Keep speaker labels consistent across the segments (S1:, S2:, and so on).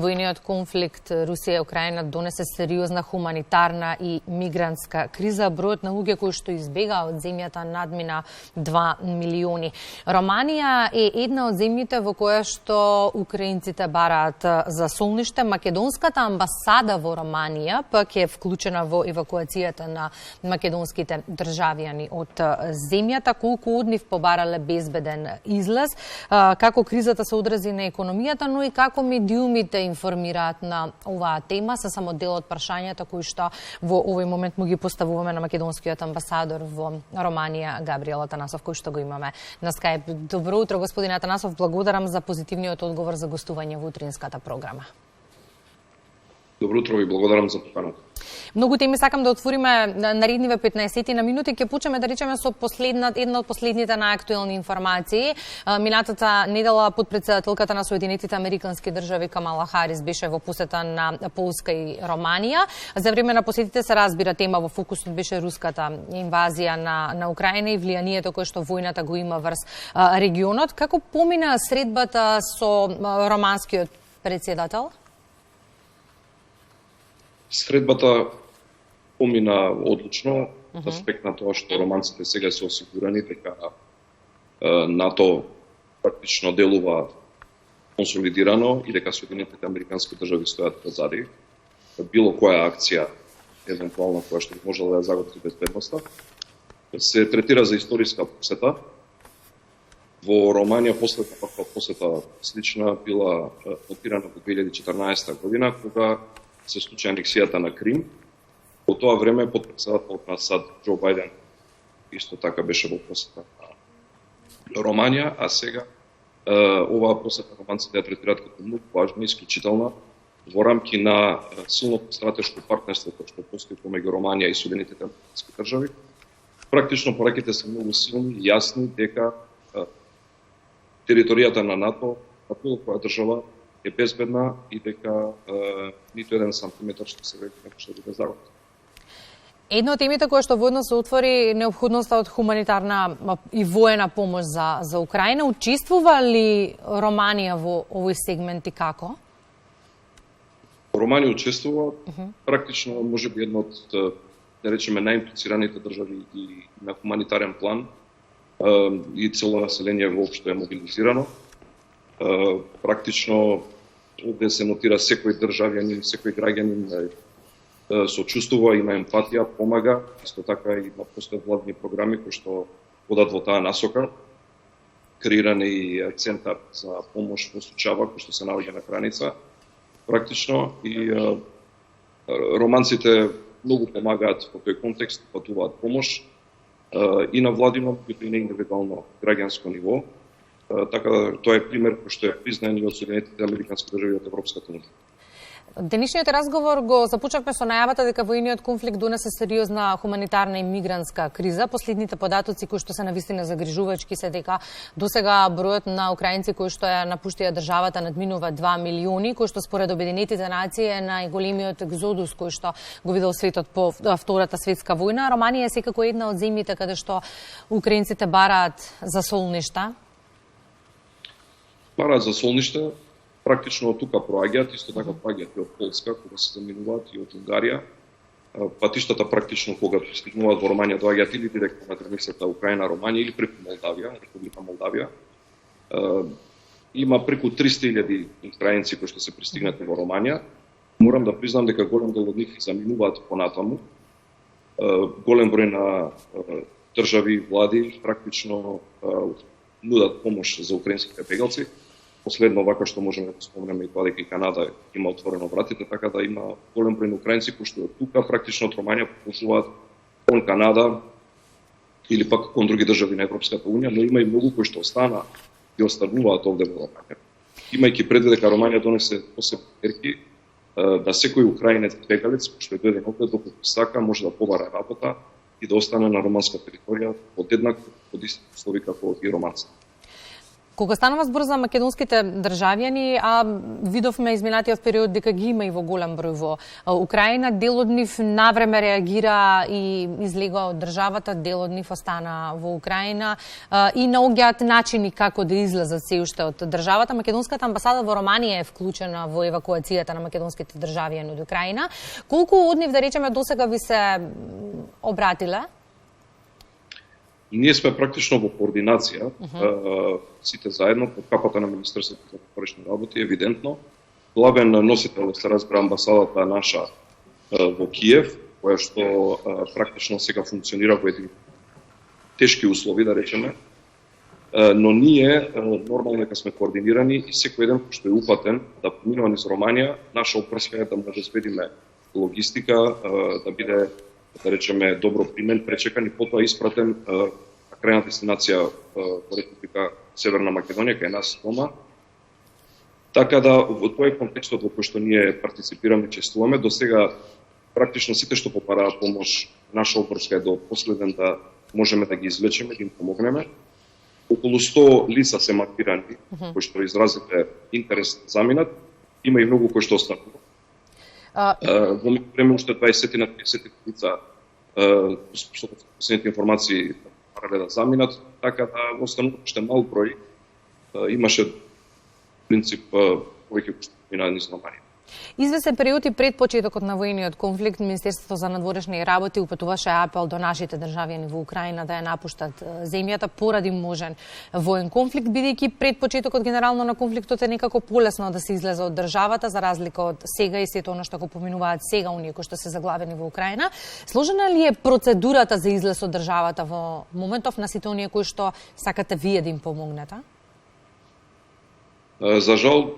S1: војниот конфликт Русија и Украина донесе сериозна хуманитарна и мигрантска криза. Бројот на луѓе кои што избегаа од земјата надмина 2 милиони. Романија е една од земјите во која што украинците бараат за солниште. Македонската амбасада во Романија пак е вклучена во евакуацијата на македонските државјани од земјата. Колку од нив побарале безбеден излаз, како кризата се одрази на економијата, но и како медиумите информираат на оваа тема, се само дел од прашањата кои што во овој момент му ги поставуваме на македонскиот амбасадор во Романија, Габриел Атанасов, кој што го имаме на Скайп. Добро утро, господин Атанасов, благодарам за позитивниот одговор за гостување во утринската програма.
S2: Добро утро и благодарам за поканата.
S1: Многу теми сакам да отвориме наредниве 15 на минути. Ќе почнеме да речеме со една од последните најактуелни информации. Минатата недела подпредседателката на Соединетите Американски држави Камала Харис беше во посета на Полска и Романија. За време на посетите се разбира тема во фокусот беше руската инвазија на Украина и влијанието кое што војната го има врз регионот. Како помина средбата со романскиот председател?
S2: Средбата помина одлучно, аспект на тоа што романците сега се осигурани дека НАТО практично делува консолидирано и дека Соединетите Американски држави стојат позади било која акција, евентуално која што можела да ја загрози безбедноста. Се третира за историска посета. Во Романија последна таква посета слична била нотирана во 2014 година, кога се случи анексијата на Крим. По тоа време подпредседателот на САД Џо Бајден исто така беше во посета на Романија, а сега оваа посета романците ја третираат како многу важна и исклучителна во рамки на силното стратешко партнерство кој што постои помеѓу Романија и Соединетите Американски држави. Практично пораките се многу силни и јасни дека територијата на НАТО, на било која држава, е безбедна и дека ниту еден сантиметар што се веќе не што биде загрозен.
S1: Една од темите која што воедно се отвори неопходноста од хуманитарна и воена помош за Украина. Учествува ли Романија во овој сегмент и како?
S2: Романија учествува, практично можеби една од, да речеме, најимплицираните држави и на хуманитарен план и цело население воопшто е мобилизирано. Практично овде се нотира секој државјанин, секој граѓанин сочувствува, има емпатија, помага, исто така и постојат владни програми кои што водат во таа насока. Креиран и центар за помош во случајава кој што се наоѓа на граница. Практично и романците многу помагаат во тој контекст, патуваат помош и на владино, и на индивидуално граѓанско ниво. Така тоа е пример кој што е признан и од Соединетите Американски држави од Европската унија.
S1: Денешниот разговор го започнавме со најавата дека војниот конфликт донесе сериозна хуманитарна и мигрантска криза. Последните податоци кои што се навистина загрижувачки се дека досега бројот на украинци кои што ја напуштија државата надминува 2 милиони, кои што според Обединетите нации е најголемиот екзодус кој што го видел светот по Втората светска војна. Романија е секако една од земјите каде што украинците бараат за солништа.
S2: Бараат за солништа, практично од тука проаѓаат, исто така проаѓаат и од Полска, кога се заминуваат, и од Унгарија. Патиштата практично кога пристигнуваат во Романија доаѓаат или директно на границата Украина-Романија или преку Молдавија, Република Молдавија. Има преку 300.000 украинци кои што се пристигнати во Романија. Морам да признам дека голем дел од нив заминуваат понатаму. Голем број на држави, влади практично нудат помош за украинските бегалци. Последно, вака што можеме да спомнеме и тоа дека и Канада има отворено вратите, така да има голем број на украинци кои што тука практично од Романија пошуваат кон Канада или пак кон други држави на Европската унија, но има и многу кои што остана и остануваат овде во Романија. Имајќи предвид дека Романија донесе посебни мерки да секој украинец бегалец што е дојден овде доколку сака може да побара работа и да остане на романска територија под еднакви, под исти услови како и романците.
S1: Кога станува збор за македонските државјани, видовме изминатиот период дека ги има и во голем број во Украина, дел од нив навреме реагира и излегува од државата, дел од нив остана во Украина и наоѓаат начини како да излезат се уште од државата. Македонската амбасада во Романија е вклучена во евакуацијата на македонските државјани од Украина. Колку од нив, да речеме, досега ви се обратиле?
S2: Ние сме практично во координација, сите заедно, под капата на Министерството за вътрешни работи, евидентно. Главен носител, се разбира, амбасадата наша во Киев, која што практично сега функционира во едни тешки услови, да речеме. Но ние, нормално дека сме координирани и секој еден што е упатен да поминува низ Романија, наша опрска е да може да изведиме логистика, да биде, да речеме, добро примен, пречекан и потоа испратен на крајна дестинација во Република Северна Македонија, кај нас дома. Така да, во тој контекстот во кој што ние партиципираме и чествуваме, до сега практично сите што попараат помош, наша опрска е до последен да можеме да ги извлечеме, да им помогнеме. Околу 100 лица се маркирани, кои што изразите интерес да заминат. Има и многу кои што останува. Во време уште 20 на 30 лица што последните информации парале да заминат, така да останува уште мал број. Имаше принцип повеќе кои што минаа низ Романија.
S1: Известен период и пред почетокот на војниот конфликт, Министерството за надворешни работи упатуваше апел до нашите државјани во Украина да ја напуштат земјата поради можен воен конфликт, бидејќи пред почетокот генерално на конфликтот е некако полесно да се излезе од државата, за разлика од сега и сето она што го поминуваат сега оние кои што се заглавени во Украина. Сложена ли е процедурата за излез од државата во моментов на сите оние кои што сакате вие да им помогнете?
S2: За жал,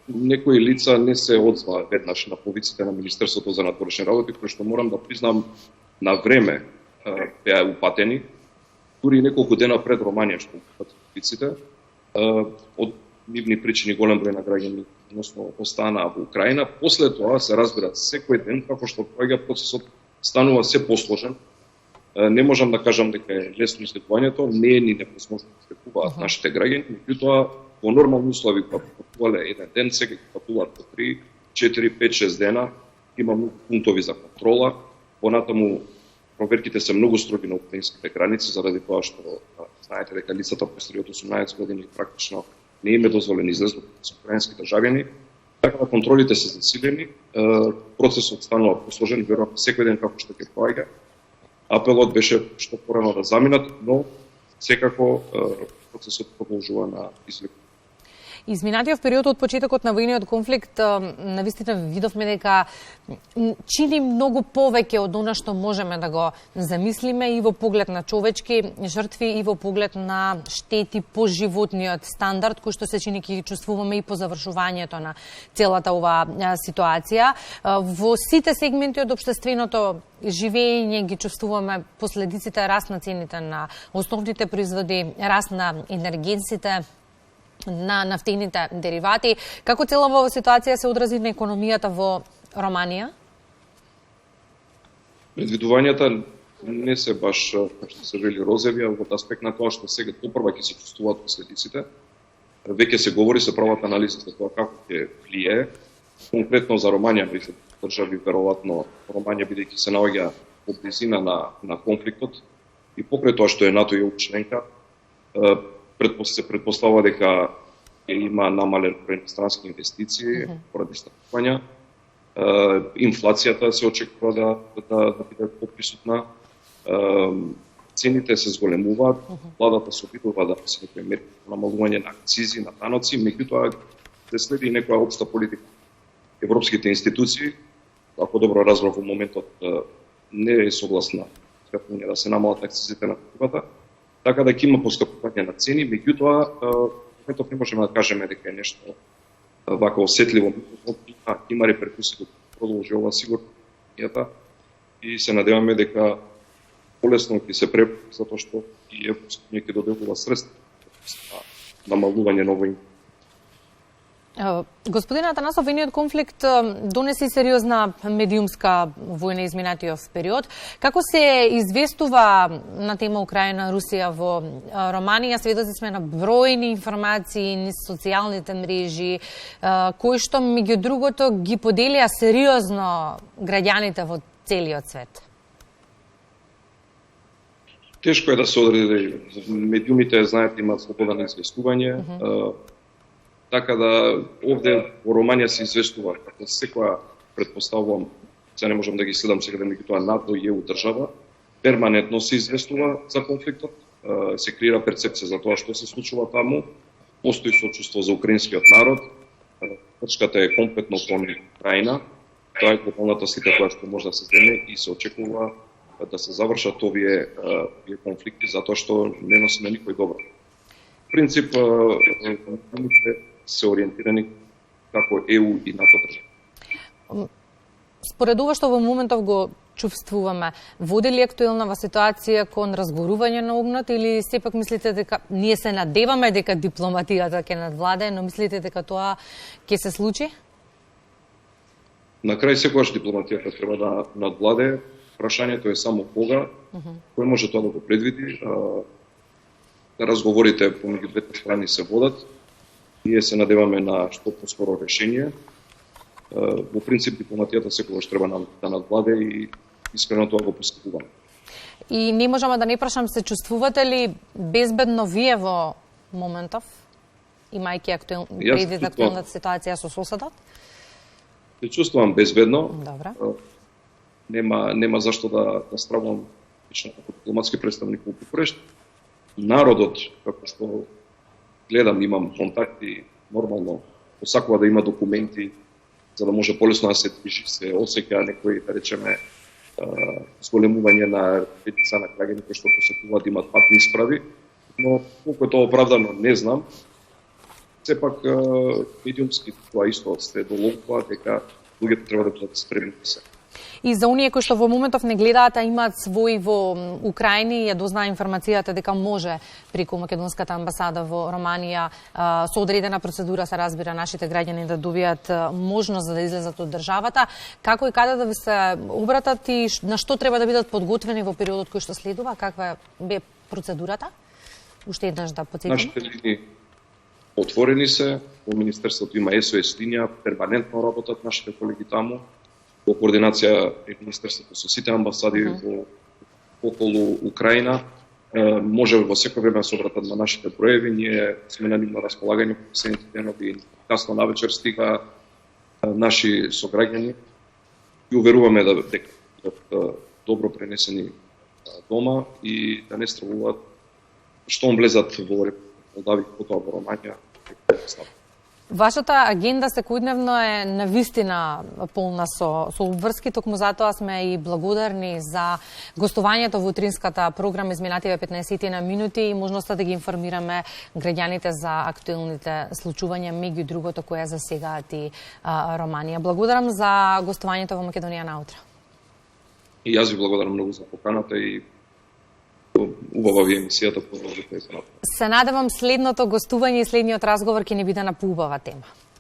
S2: некои лица не се одзва веднаш на повиците на Министерството за надворешни работи, кои што морам да признам на време беа упатени, дури неколку дена пред Романија што упатени повиците. Од нивни причини голем број на граѓани односно останаа во Украина. После тоа се разбира секој ден како што проаѓа процесот станува се посложен. Не можам да кажам дека е лесно излегувањето, не е ни невозможно да излегуваат нашите граѓани, меѓутоа во нормални услови кога патувале еден ден, сега ги патуваат по 3, 4, 5, 6 дена, има многу пунктови за контрола, понатаму проверките се многу строги на украинските граници, заради тоа што знаете дека лицата постари од 18 години практично не им е дозволен излез со украински државјани, така да контролите се засилени, процесот станува посложен, веројатно секој ден како што ќе проаѓа. Апелот беше што порано да заминат, но секако процесот продолжува на излегување.
S1: Изминатиот период од почетокот на војниот конфликт, навистина видовме дека чини многу повеќе од она што можеме да го замислиме и во поглед на човечки жртви и во поглед на штети по животниот стандард, кој што се чини ќе чувствуваме и по завршувањето на целата оваа ситуација. Во сите сегменти од општественото живење ги чувствуваме последиците, раст на цените на основните производи, раст на енергетиците, на нафтените деривати. Како цела оваа ситуација се одрази на економијата во Романија?
S2: Предвидувањата не се баш, како што се вели, розови, а од аспект на тоа што сега попрва ќе се чувствуваат последиците. Веќе се говори, се прават анализи за тоа како ќе влие. Конкретно за Романија, држави, веројатно Романија бидејќи се наоѓа во близина на конфликтот и покрај тоа што е НАТО и членка, се предпоставува дека има намален број странски инвестиции поради стапувања. Инфлацијата се очекува да биде поприсутна. Цените се зголемуваат. Владата се обидува да се некои мерки на намалување на акцизи, на даноци, меѓутоа се следи некоја општа политика. Европските институции, ако добро разбрав во моментот, не е согласна да се намалат акцизите на горивата. Така да ќе има поскапување на цени, меѓутоа моментов не можеме да кажеме дека е нешто вака осетливо, има реперкусии да продолжи ова сигурно и се надеваме дека полесно ќе се препознае затоа што и Европска унија ќе доделува средства за намалување на овој.
S1: Господин Атанасов, вениот конфликт донеси сериозна медиумска војна изминатиот период. Како се известува на тема Украина, Русија во Романија? Сведоци сме на бројни информации низ социјалните мрежи, кои што меѓу другото ги поделија сериозно граѓаните во целиот свет.
S2: Тешко е да се одреди. Медиумите, знаете, имаат слобода на известување. Така да овде во Романија се известува, како секоја, предпоставувам, се не можам да ги следам сега меѓу тоа НАТО и ЕУ држава, перманентно се известува за конфликтот, се креира перцепција за тоа што се случува таму, постои сочувство за украинскиот народ, трчката е комплетно кон Украина, тоа е глобалната слика која што може да се земе и се очекува да се завршат овие конфликти затоа што не носиме никој добро. В принцип, се ориентирани како ЕУ и НАТО држави.
S1: Според ова што во моментов го чувствуваме, води ли актуелнава ситуација кон разгорување на огнот или сепак мислите дека ние се надеваме дека дипломатијата ќе надвладае, но мислите дека тоа ќе се случи?
S2: На крај секогаш дипломатијата треба да надвладее. Прашањето е само кога, кој може тоа да го предвиди. Разговорите помеѓу двете страни се водат. Ние се надеваме на што поскоро решение. Во принцип, дипломатијата секогаш треба да надвладе и искрено тоа го постигуваме.
S1: И не можеме да не прашам, се чувствувате ли безбедно вие во моментов, имајќи актуелната ситуација со соседот?
S2: Се чувствувам безбедно.
S1: Добра.
S2: Нема зашто да стравам лично како дипломатски представник во Букурешт. Народот, како што гледам, имам контакти, нормално посакува да има документи за да може полесно да се движи, се осеќа некои, да речеме, зголемување на редица на граѓани кои што посетуваат да имат патни исправи, но колку е тоа оправдано не знам. Сепак медиумски тоа исто се дологува дека луѓето треба да бидат спремни за се.
S1: И за оние кои што во моментов не гледаат, а имаат свој во Украина, ја дознаа информацијата дека може преку македонската амбасада во Романија со одредена процедура, се разбира, нашите граѓани да добијат можност да излезат од државата. Како и каде да ви се обратат и на што треба да бидат подготвени во периодот кој што следува? Каква бе процедурата? Уште еднаш да потсетиме.
S2: Нашите линии отворени се, во Министерството има SOS линија, перманентно работат нашите колеги таму. Во координација е Министерството со сите амбасади во околу Украина. Може во секој време да се обратат на нашите броеви. Ние сме на нивно располагање по последните денови. Касно навечер стига наши сограѓани и уверуваме дека бидат добро пренесени дома и да не стравуваат штом влезат во Молдавија, потоа во Романија.
S1: Вашата агенда секојдневно е навистина полна со обврски, токму затоа сме и благодарни за гостувањето во утринската програма изминативе 15 на минути и можноста да ги информираме граѓаните за актуелните случувања, меѓу другото која засегаат и Романија. Благодарам за гостувањето во Македонија наутро.
S2: И јас ви благодарам многу за поканата и убава ви емисијата.
S1: Се надевам следното гостување и следниот разговор ќе ни биде на поубава тема.